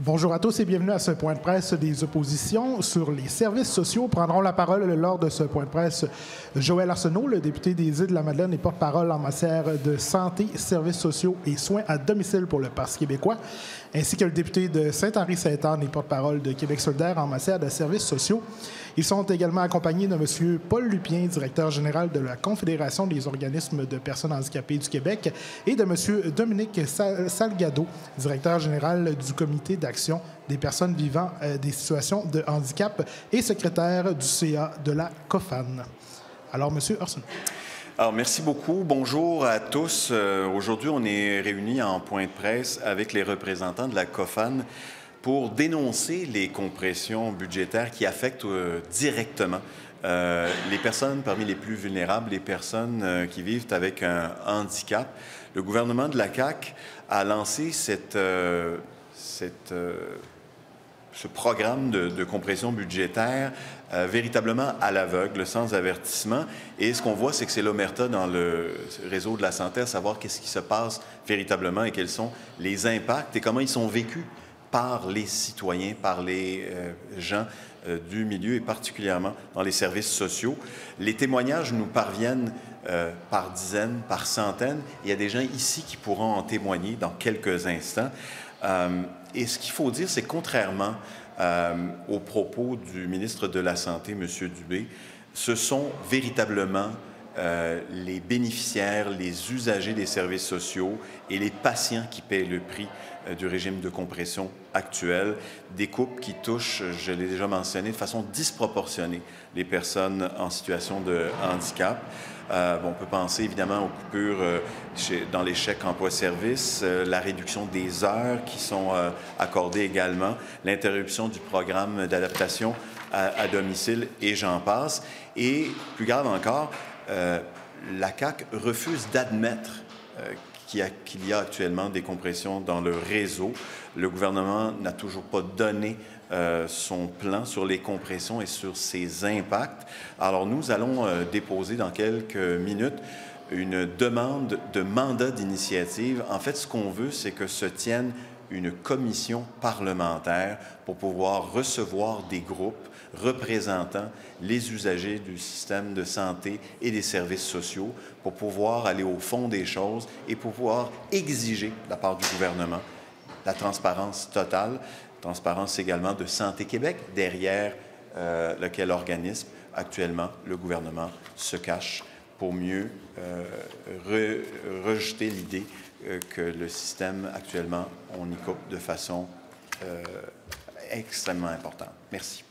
Bonjour à tous et bienvenue à ce point de presse des oppositions sur les services sociaux. Prendront la parole lors de ce point de presse Joël Arsenault, le député des Îles-de-la-Madeleine et porte-parole en matière de santé, services sociaux et soins à domicile pour le Parti québécois, ainsi que le député de Saint-Henri-Sainte-Anne et porte-parole de Québec solidaire en matière de services sociaux. Ils sont également accompagnés de M. Paul Lupien, directeur général de la Confédération des organismes de personnes handicapées du Québec, et de M. Dominique Salgado, directeur général du Comité d'action des personnes vivant des situations de handicap et secrétaire du CA de la COFAN. Alors, M. Arsenault. Alors, merci beaucoup. Bonjour à tous. Aujourd'hui, on est réunis en point de presse avec les représentants de la COFAN pour dénoncer les compressions budgétaires qui affectent directement les personnes parmi les plus vulnérables, les personnes qui vivent avec un handicap. Le gouvernement de la CAQ a lancé ce programme de compression budgétaire véritablement à l'aveugle, sans avertissement. Et ce qu'on voit, c'est que c'est l'omerta dans le réseau de la santé à savoir qu'est-ce qui se passe véritablement et quels sont les impacts et comment ils sont vécus par les citoyens, par les gens du milieu et particulièrement dans les services sociaux. Les témoignages nous parviennent par dizaines, par centaines. Il y a des gens ici qui pourront en témoigner dans quelques instants. Et ce qu'il faut dire, c'est que contrairement aux propos du ministre de la Santé, M. Dubé, ce sont véritablement les bénéficiaires, les usagers des services sociaux et les patients qui paient le prix du régime de compression actuel, des coupes qui touchent, je l'ai déjà mentionné, de façon disproportionnée les personnes en situation de handicap. On peut penser évidemment aux coupures dans les chèques emploi-service, la réduction des heures qui sont accordées également, l'interruption du programme d'adaptation à domicile et j'en passe. Et plus grave encore, la CAQ refuse d'admettre qu'il y a actuellement des compressions dans le réseau. Le gouvernement n'a toujours pas donné son plan sur les compressions et sur ses impacts. Alors, nous allons déposer dans quelques minutes une demande de mandat d'initiative. En fait, ce qu'on veut, c'est que se tienne une commission parlementaire pour pouvoir recevoir des groupes représentant les usagers du système de santé et des services sociaux pour pouvoir aller au fond des choses et pouvoir exiger de la part du gouvernement la transparence totale, transparence également de Santé Québec, derrière lequel organisme actuellement le gouvernement se cache pour mieux rejeter l'idée que le système actuellement, on y coupe de façon extrêmement importante. Merci.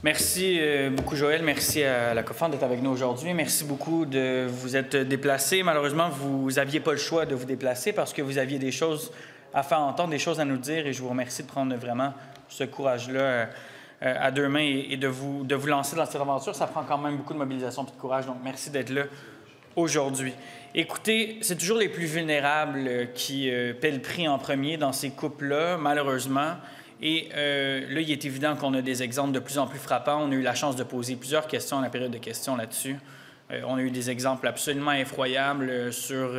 Merci beaucoup, Joël. Merci à la COFAN d'être avec nous aujourd'hui. Merci beaucoup de vous être déplacé. Malheureusement, vous n'aviez pas le choix de vous déplacer parce que vous aviez des choses à faire entendre, des choses à nous dire et je vous remercie de prendre vraiment ce courage-là à deux mains et de vous lancer dans cette aventure. Ça prend quand même beaucoup de mobilisation et de courage, donc merci d'être là aujourd'hui. Écoutez, c'est toujours les plus vulnérables qui paient le prix en premier dans ces coupes-là, malheureusement. Et là, il est évident qu'on a des exemples de plus en plus frappants. On a eu la chance de poser plusieurs questions à la période de questions là-dessus. On a eu des exemples absolument effroyables sur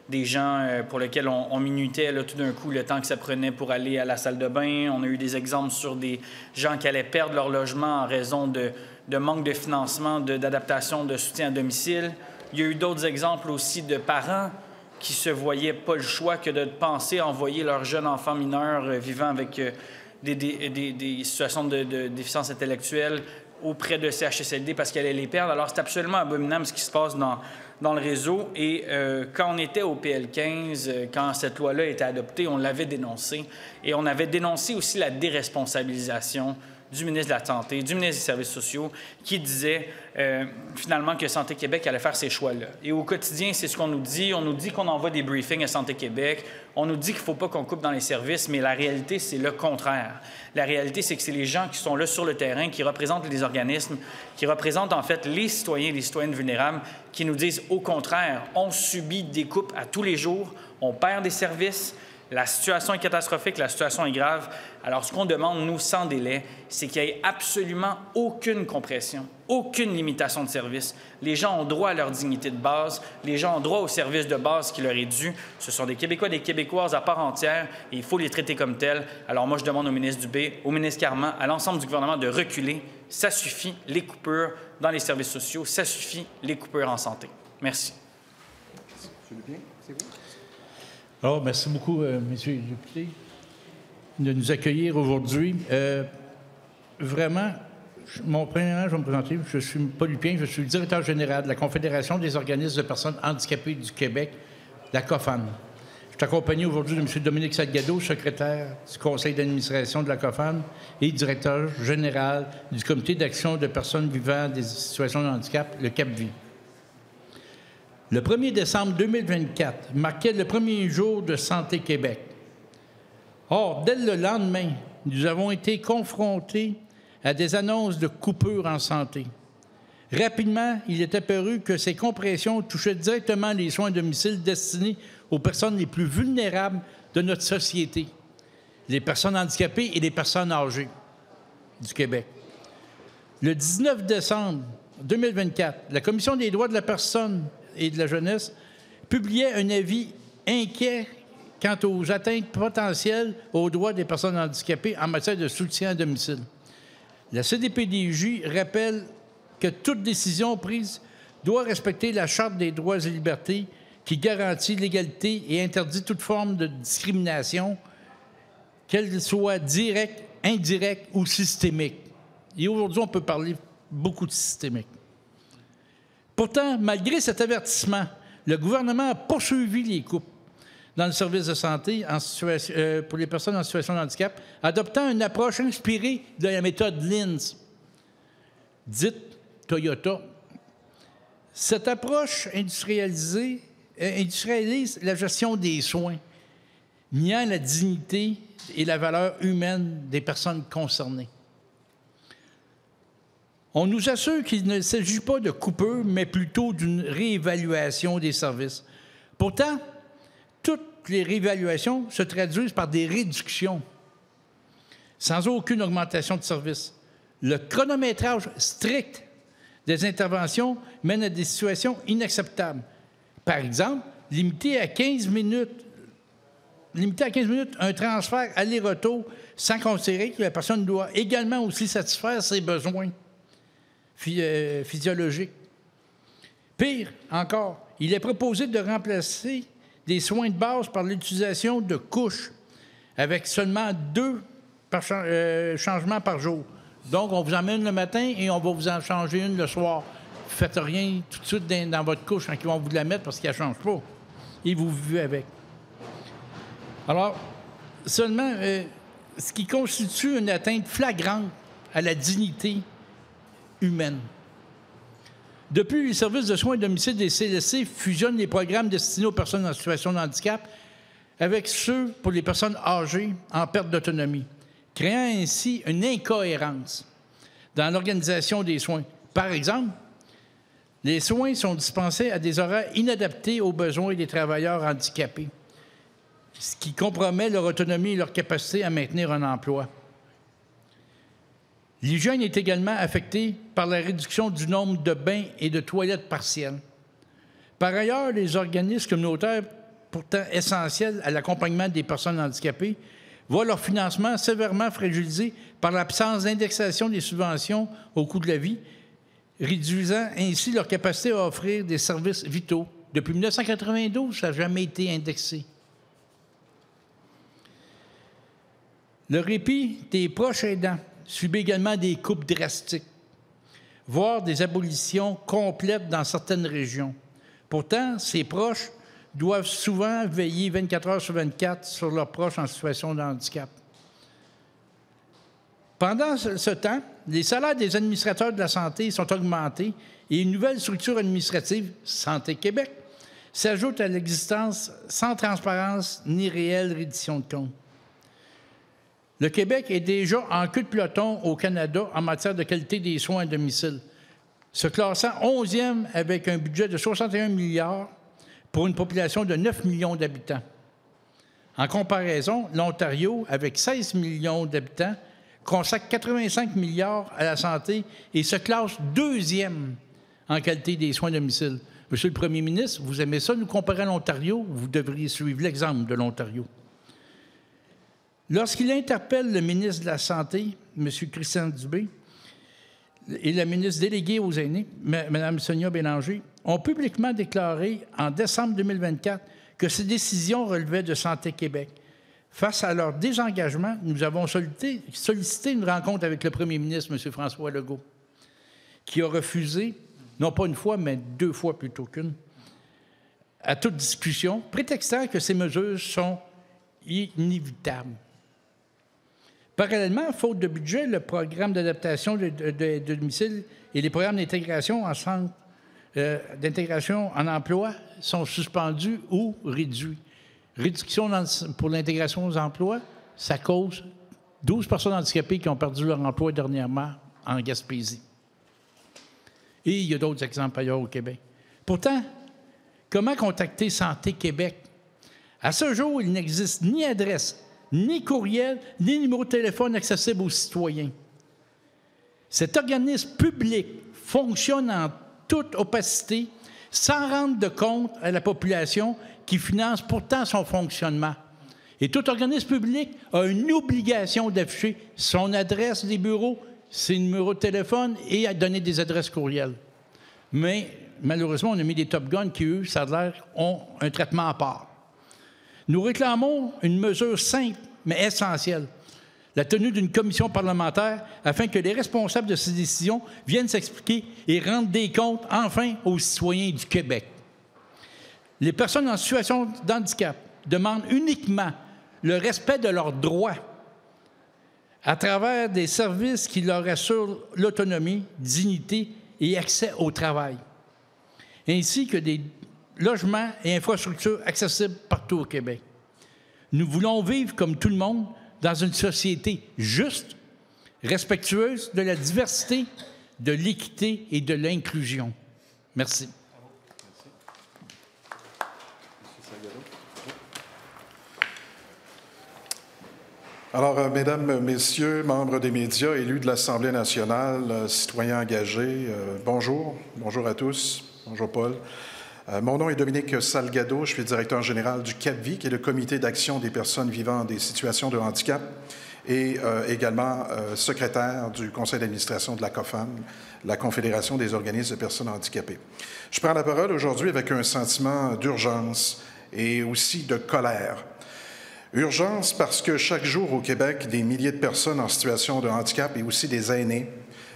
des gens pour lesquels on minutait là, tout d'un coup le temps que ça prenait pour aller à la salle de bain. On a eu des exemples sur des gens qui allaient perdre leur logement en raison de manque de financement, d'adaptation, de soutien à domicile. Il y a eu d'autres exemples aussi de parents qui se voyaient pas le choix que de penser à envoyer leur jeune enfant mineur vivant avec des situations de déficience intellectuelle auprès de CHSLD parce qu'elle allait les perdre. Alors, c'est absolument abominable ce qui se passe dans le réseau. Et quand on était au PL15, quand cette loi-là a été adoptée, on l'avait dénoncé. Et on avait dénoncé aussi la déresponsabilisation du ministre de la Santé, du ministre des Services sociaux, qui disait finalement que Santé Québec allait faire ces choix-là. Et au quotidien, c'est ce qu'on nous dit. On nous dit qu'on envoie des briefings à Santé Québec. On nous dit qu'il ne faut pas qu'on coupe dans les services, mais la réalité, c'est le contraire. La réalité, c'est que c'est les gens qui sont là sur le terrain, qui représentent les organismes, qui représentent en fait les citoyens et les citoyennes vulnérables, qui nous disent au contraire, on subit des coupes à tous les jours, on perd des services. La situation est catastrophique, la situation est grave. Alors, ce qu'on demande, nous, sans délai, c'est qu'il n'y ait absolument aucune compression, aucune limitation de service. Les gens ont droit à leur dignité de base, les gens ont droit aux services de base qui leur est dû. Ce sont des Québécois, des Québécoises à part entière et il faut les traiter comme tels. Alors, moi, je demande au ministre Dubé, au ministre Carman, à l'ensemble du gouvernement de reculer. Ça suffit, les coupures dans les services sociaux, ça suffit, les coupures en santé. Merci. Alors, merci beaucoup, messieurs les députés, de nous accueillir aujourd'hui. Vraiment, premièrement, je vais me présenter. Je suis Paul Lupien, je suis le directeur général de la Confédération des organismes de personnes handicapées du Québec, la COFAN. Je suis accompagné aujourd'hui de M. Dominique Salgado, secrétaire du conseil d'administration de la COFAN et directeur général du comité d'action de personnes vivant des situations de handicap, le CAPVI. Le 1er décembre 2024 marquait le premier jour de Santé Québec. Or, dès le lendemain, nous avons été confrontés à des annonces de coupures en santé. Rapidement, il est apparu que ces compressions touchaient directement les soins à domicile destinés aux personnes les plus vulnérables de notre société, les personnes handicapées et les personnes âgées du Québec. Le 19 décembre 2024, la Commission des droits de la personne et de la jeunesse publiait un avis inquiet quant aux atteintes potentielles aux droits des personnes handicapées en matière de soutien à domicile. La CDPDJ rappelle que toute décision prise doit respecter la Charte des droits et libertés qui garantit l'égalité et interdit toute forme de discrimination, qu'elle soit directe, indirecte ou systémique. Et aujourd'hui, on peut parler beaucoup de systémique. Pourtant, malgré cet avertissement, le gouvernement a poursuivi les coupes dans le service de santé pour les personnes en situation de handicap, adoptant une approche inspirée de la méthode LINS, dite Toyota. Cette approche industrialise la gestion des soins, niant la dignité et la valeur humaine des personnes concernées. On nous assure qu'il ne s'agit pas de coupure, mais plutôt d'une réévaluation des services. Pourtant, toutes les réévaluations se traduisent par des réductions, sans aucune augmentation de services. Le chronométrage strict des interventions mène à des situations inacceptables. Par exemple, limiter à 15 minutes un transfert aller-retour sans considérer que la personne doit également aussi satisfaire ses besoins physiologiques. Pire encore, il est proposé de remplacer des soins de base par l'utilisation de couches avec seulement 2 changements par jour. Donc, on vous emmène le matin et on va vous en changer une le soir. Vous ne faites rien tout de suite dans votre couche quand ils vont vous la mettre parce qu'elle ne change pas. Et vous vivez avec. Alors, seulement, ce qui constitue une atteinte flagrante à la dignité humaine. Depuis, les services de soins à domicile des CLSC fusionnent les programmes destinés aux personnes en situation de handicap avec ceux pour les personnes âgées en perte d'autonomie, créant ainsi une incohérence dans l'organisation des soins. Par exemple, les soins sont dispensés à des horaires inadaptés aux besoins des travailleurs handicapés, ce qui compromet leur autonomie et leur capacité à maintenir un emploi. L'hygiène est également affectée par la réduction du nombre de bains et de toilettes partielles. Par ailleurs, les organismes communautaires, pourtant essentiels à l'accompagnement des personnes handicapées, voient leur financement sévèrement fragilisé par l'absence d'indexation des subventions au coût de la vie, réduisant ainsi leur capacité à offrir des services vitaux. Depuis 1992, ça n'a jamais été indexé. Le répit des proches aidants subit également des coupes drastiques, voire des abolitions complètes dans certaines régions. Pourtant, ces proches doivent souvent veiller 24 heures sur 24 sur leurs proches en situation de handicap. Pendant ce temps, les salaires des administrateurs de la santé sont augmentés et une nouvelle structure administrative, Santé Québec, s'ajoute à l'existence sans transparence ni réelle reddition de comptes. Le Québec est déjà en queue de peloton au Canada en matière de qualité des soins à domicile, se classant 11e avec un budget de 61 milliards pour une population de 9 millions d'habitants. En comparaison, l'Ontario, avec 16 millions d'habitants, consacre 85 milliards à la santé et se classe deuxième en qualité des soins à domicile. Monsieur le Premier ministre, vous aimez ça, nous comparer à l'Ontario? Vous devriez suivre l'exemple de l'Ontario. Lorsqu'il interpelle le ministre de la Santé, M. Christian Dubé, et la ministre déléguée aux aînés, Mme Sonia Bélanger, ont publiquement déclaré en décembre 2024 que ces décisions relevaient de Santé Québec. Face à leur désengagement, nous avons sollicité une rencontre avec le premier ministre, M. François Legault, qui a refusé, non pas une fois, mais 2 fois plutôt qu'une, à toute discussion, prétextant que ces mesures sont inévitables. Parallèlement, faute de budget, le programme d'adaptation de domicile et les programmes d'intégration en centre d'intégration en emploi sont suspendus ou réduits. Réduction pour l'intégration aux emplois, ça cause 12 personnes handicapées qui ont perdu leur emploi dernièrement en Gaspésie. Et il y a d'autres exemples ailleurs au Québec. Pourtant, comment contacter Santé Québec? À ce jour, il n'existe ni adresse, ni courriel, ni numéro de téléphone accessible aux citoyens. Cet organisme public fonctionne en toute opacité, sans rendre de compte à la population qui finance pourtant son fonctionnement. Et tout organisme public a une obligation d'afficher son adresse des bureaux, ses numéros de téléphone et à donner des adresses courriels. Mais malheureusement, on a mis des Top Guns qui, eux, ça a l'air, ont un traitement à part. Nous réclamons une mesure simple, mais essentielle, la tenue d'une commission parlementaire afin que les responsables de ces décisions viennent s'expliquer et rendent des comptes, enfin, aux citoyens du Québec. Les personnes en situation de handicap demandent uniquement le respect de leurs droits à travers des services qui leur assurent l'autonomie, dignité et accès au travail, ainsi que des logements et infrastructures accessibles partout au Québec. Nous voulons vivre comme tout le monde dans une société juste, respectueuse de la diversité, de l'équité et de l'inclusion. Merci. Alors, Mesdames, Messieurs, membres des médias, élus de l'Assemblée nationale, citoyens engagés, bonjour. Bonjour à tous. Bonjour, Paul. Mon nom est Dominique Salgado. Je suis directeur général du CAPVI, qui est le Comité d'action des personnes vivant des situations de handicap, et également secrétaire du conseil d'administration de la COFAM, la Confédération des organismes de personnes handicapées. Je prends la parole aujourd'hui avec un sentiment d'urgence et aussi de colère. Urgence parce que chaque jour au Québec, des milliers de personnes en situation de handicap et aussi des aînés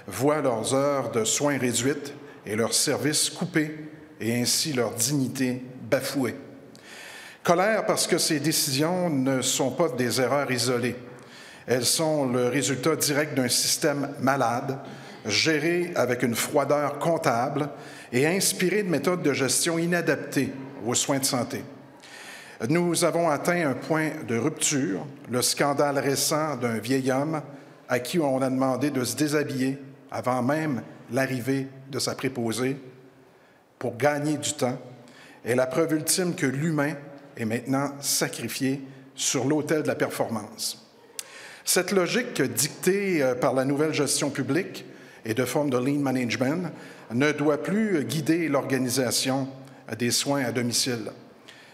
voient leurs heures de soins réduites et leurs services coupés et ainsi leur dignité bafouée. Colère parce que ces décisions ne sont pas des erreurs isolées. Elles sont le résultat direct d'un système malade, géré avec une froideur comptable et inspiré de méthodes de gestion inadaptées aux soins de santé. Nous avons atteint un point de rupture, le scandale récent d'un vieil homme à qui on a demandé de se déshabiller avant même l'arrivée de sa préposée pour gagner du temps, est la preuve ultime que l'humain est maintenant sacrifié sur l'autel de la performance. Cette logique dictée par la nouvelle gestion publique et de forme de lean management ne doit plus guider l'organisation des soins à domicile.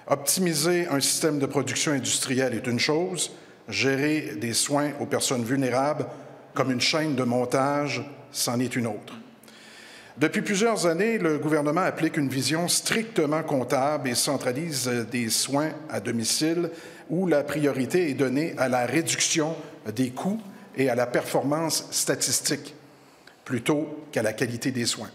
Optimiser un système de production industrielle est une chose, gérer des soins aux personnes vulnérables comme une chaîne de montage, c'en est une autre. Depuis plusieurs années, le gouvernement applique une vision strictement comptable et centralise des soins à domicile où la priorité est donnée à la réduction des coûts et à la performance statistique plutôt qu'à la qualité des soins.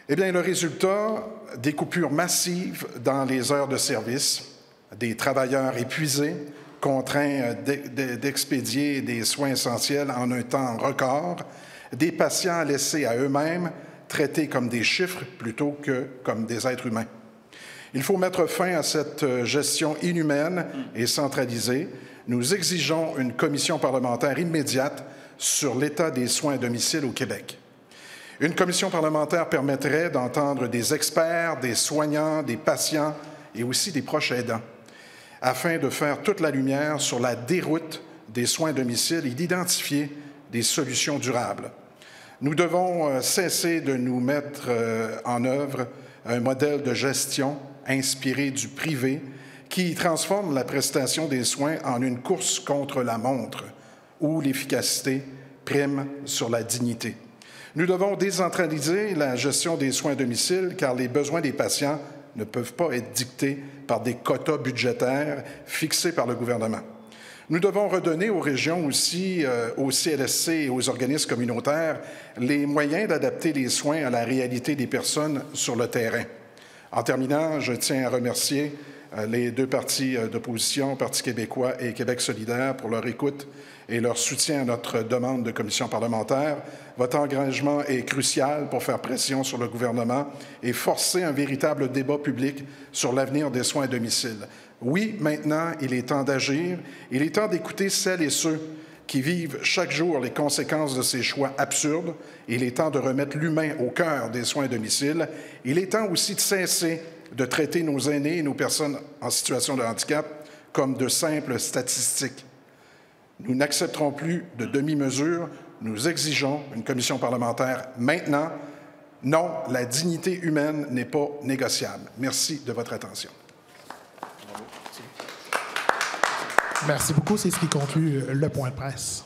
Eh bien, le résultat, des coupures massives dans les heures de service, des travailleurs épuisés, contraints d'expédier des soins essentiels en un temps record, des patients laissés à eux-mêmes, traités comme des chiffres plutôt que comme des êtres humains. Il faut mettre fin à cette gestion inhumaine et centralisée. Nous exigeons une commission parlementaire immédiate sur l'état des soins à domicile au Québec. Une commission parlementaire permettrait d'entendre des experts, des soignants, des patients et aussi des proches aidants. afin de faire toute la lumière sur la déroute des soins à domicile et d'identifier des solutions durables. Nous devons cesser de nous mettre en œuvre un modèle de gestion inspiré du privé qui transforme la prestation des soins en une course contre la montre, où l'efficacité prime sur la dignité. Nous devons décentraliser la gestion des soins à domicile car les besoins des patients ne peuvent pas être dictés par des quotas budgétaires fixés par le gouvernement. Nous devons redonner aux régions aussi, aux CLSC et aux organismes communautaires, les moyens d'adapter les soins à la réalité des personnes sur le terrain. En terminant, je tiens à remercier les deux partis d'opposition, Parti québécois et Québec solidaire, pour leur écoute et leur soutien à notre demande de commission parlementaire. Votre engagement est crucial pour faire pression sur le gouvernement et forcer un véritable débat public sur l'avenir des soins à domicile. Oui, maintenant, il est temps d'agir. Il est temps d'écouter celles et ceux qui vivent chaque jour les conséquences de ces choix absurdes. Il est temps de remettre l'humain au cœur des soins à domicile. Il est temps aussi de cesser de traiter nos aînés et nos personnes en situation de handicap comme de simples statistiques. Nous n'accepterons plus de demi-mesures. Nous exigeons une commission parlementaire maintenant. Non, la dignité humaine n'est pas négociable. Merci de votre attention. Merci beaucoup. C'est ce qui conclut le point de presse.